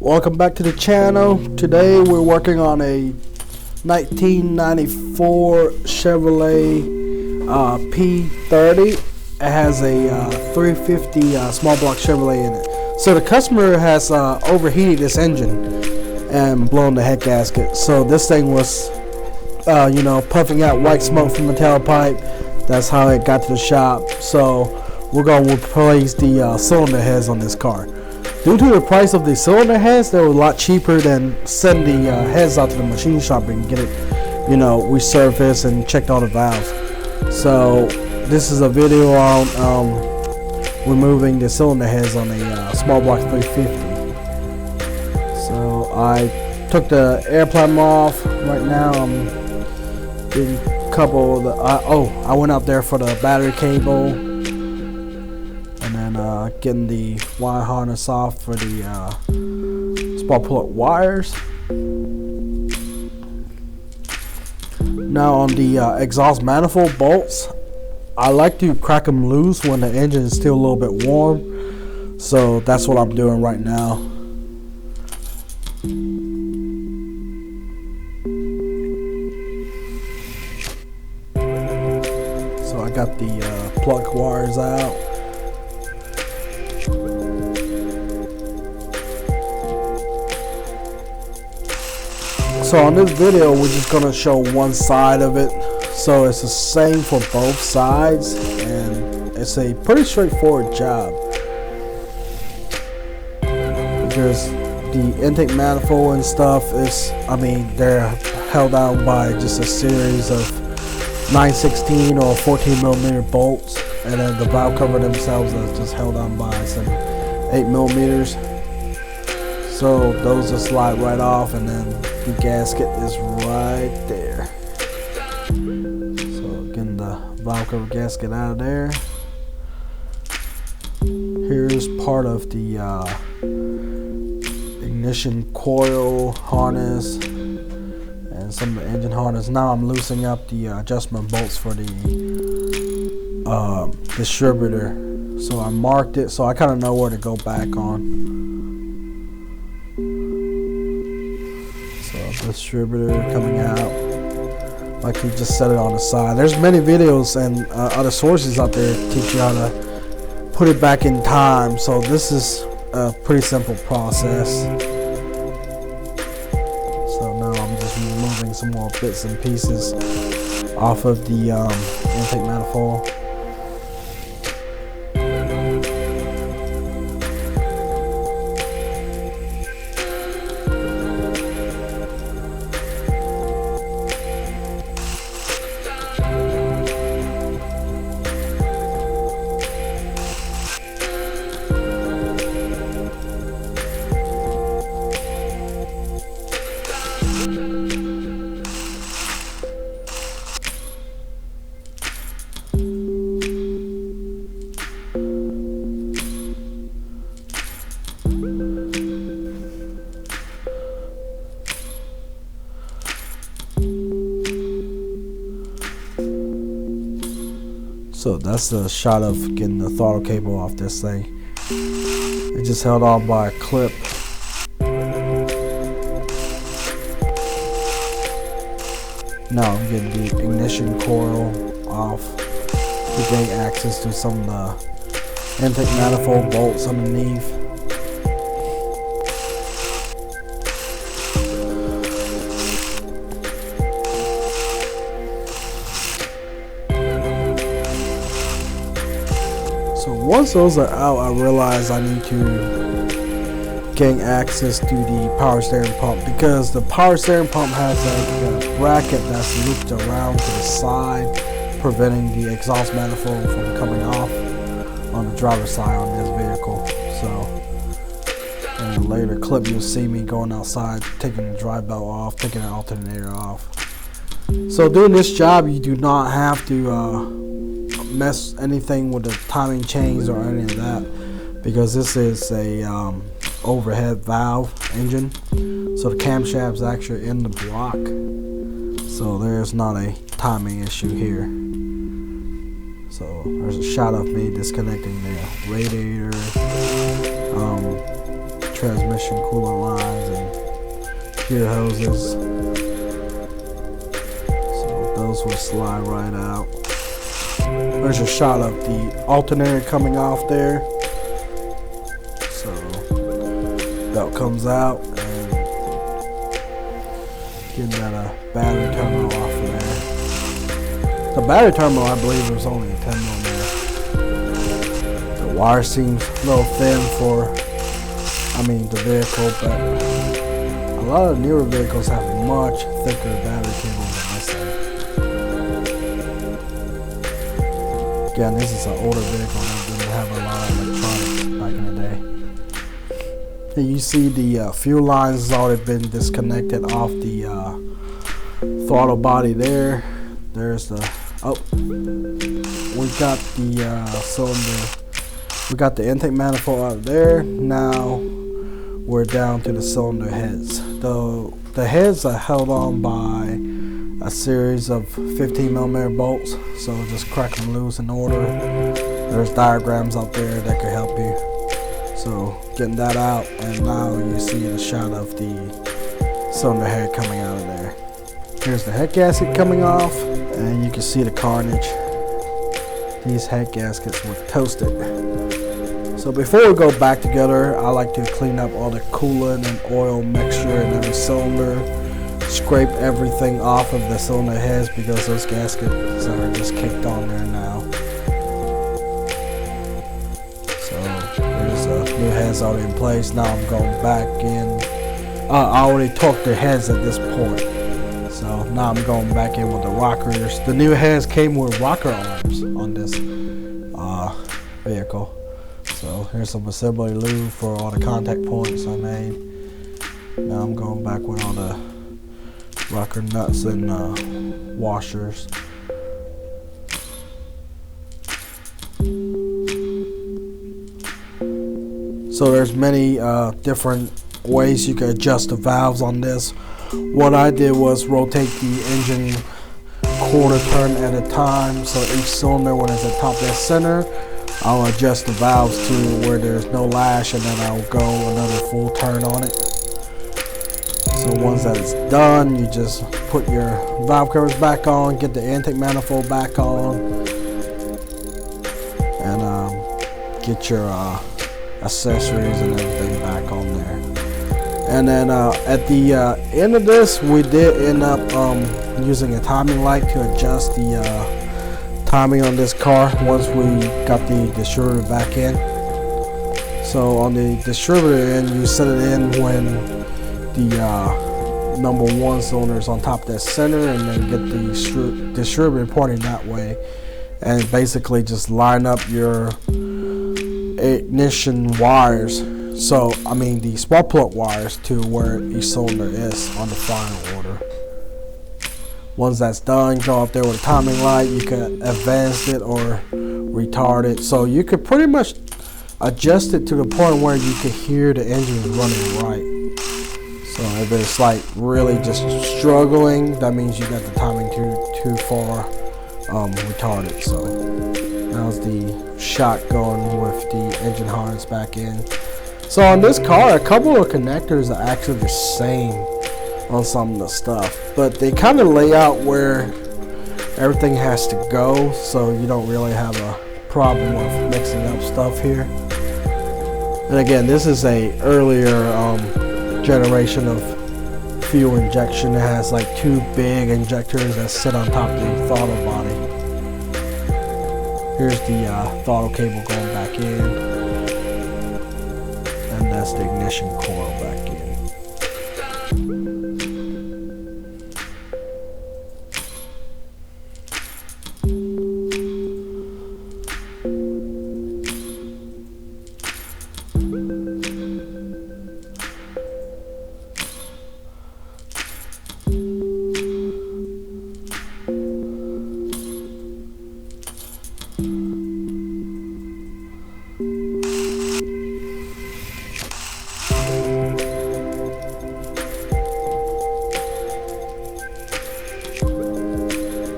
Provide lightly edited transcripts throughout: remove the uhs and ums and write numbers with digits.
Welcome back to the channel. Today we're working on a 1994 Chevrolet P30. It has a 350 small block Chevrolet in it. So the customer has overheated this engine and blown the head gasket. So this thing was puffing out white smoke from the tailpipe. That's how it got to the shop. So we're going to replace the cylinder heads on this car. Due to the price of the cylinder heads, they were a lot cheaper than send the heads out to the machine shop and get it, resurfaced and checked all the valves. So this is a video on removing the cylinder heads on a small block 350. So I took the air plant off. Right now I'm getting a couple of the. I went out there for the battery cable. Getting the wire harness off for the spark plug wires. Now on the exhaust manifold bolts, I like to crack them loose when the engine is still a little bit warm. So that's what I'm doing right now. So I got the plug wires out. So on this video we're just going to show one side of it, so it's the same for both sides and it's a pretty straightforward job because the intake manifold and stuff is, they're held down by just a series of 9/16 or 14mm bolts, and then the valve cover themselves are just held on by some 8mm. So those just slide right off, and then the gasket is right there. So getting the valve cover gasket out of there. Here's part of the ignition coil harness and some of the engine harness. Now I'm loosening up the adjustment bolts for the distributor. So I marked it so I kind of know where to go back on. Distributor coming out, like you just set it on the side. There's many videos and other sources out there to teach you how to put it back in time, so this is a pretty simple process. So now I'm just removing some more bits and pieces off of the intake manifold. So that's the shot of getting the throttle cable off this thing. It just held on by a clip. Now I'm getting the ignition coil off to gain access to some of the intake manifold bolts underneath. So once those are out, I realize I need to gain access to the power steering pump, because the power steering pump has a bracket that's looped around to the side, preventing the exhaust manifold from coming off on the driver's side on this vehicle. So in a later clip you'll see me going outside, taking the drive belt off, taking the alternator off. So doing this job, you do not have to mess anything with the timing chains or any of that, because this is a overhead valve engine, so the camshaft's actually in the block, so there's not a timing issue here. So there's a shot of me disconnecting the radiator, transmission coolant lines and gear hoses. So those will slide right out. There's a shot of the alternator coming off there. So belt comes out and getting that battery terminal off of there. The battery terminal, I believe, was only a 10 millimeter. The wire seems a little thin for, the vehicle, but a lot of newer vehicles have much thicker battery cables than this thing. Again, this is an older vehicle that didn't have a lot of electronics back in the day. And you see the fuel lines has already been disconnected off the throttle body there. There's the, we got the cylinder, we got the intake manifold out of there. Now we're down to the cylinder heads. The heads are held on by a series of 15 millimeter bolts, so just crack them loose in order. There's diagrams out there that could help you. So getting that out, and now you see the shot of the cylinder head coming out of there. Here's the head gasket coming off, and you can see the carnage. These head gaskets were toasted. So before we go back together, I like to clean up all the coolant and oil mixture in every cylinder. Scrape everything off of the cylinder heads because those gaskets are just kicked on there now. So there's new heads already in place. Now I'm going back in. I already torqued the heads at this point. So now I'm going back in with the rockers. The new heads came with rocker arms on this vehicle. So here's some assembly lube for all the contact points I made. Now I'm going back with all the rocker nuts and washers. So there's many different ways you can adjust the valves on this. What I did was rotate the engine quarter turn at a time, so each cylinder, when it's at top of that center, I'll adjust the valves to where there's no lash, and then I'll go another full turn on it. So once that's done, you just put your valve covers back on, get the intake manifold back on, and get your accessories and everything back on there. And then at the end of this, we did end up using a timing light to adjust the timing on this car once we got the distributor back in. So on the distributor end, you set it in when the number one cylinder is on top of that center, and then get the distributor pointing that way, and basically just line up your ignition wires. So the spark plug wires to where each cylinder is on the final order. Once that's done, go up there with a timing light. You can advance it or retard it. So you could pretty much adjust it to the point where you can hear the engine running right. So if it's like really just struggling, that means you got the timing too far retarded. So that was the shot going with the engine harness back in. So on this car, a couple of connectors are actually the same on some of the stuff, but they kind of lay out where everything has to go, so you don't really have a problem with mixing up stuff here. And again, this is a earlier generation of fuel injection. It has like two big injectors that sit on top of the throttle body. Here's the throttle cable going back in. And that's the ignition coil back in.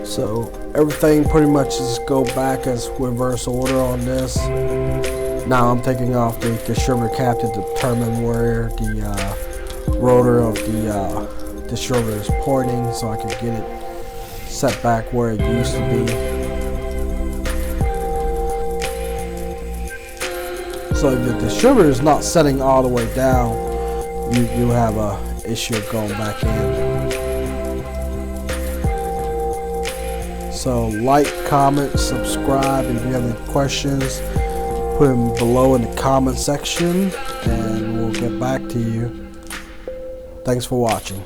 So everything pretty much just go back as reverse order on this. Now I'm taking off the distributor cap to determine where the rotor of the distributor is pointing, so I can get it set back where it used to be. So if the distributor is not setting all the way down, you have a issue of going back in. So like, comment, subscribe. If you have any questions, put them below in the comment section and we'll get back to you. Thanks for watching.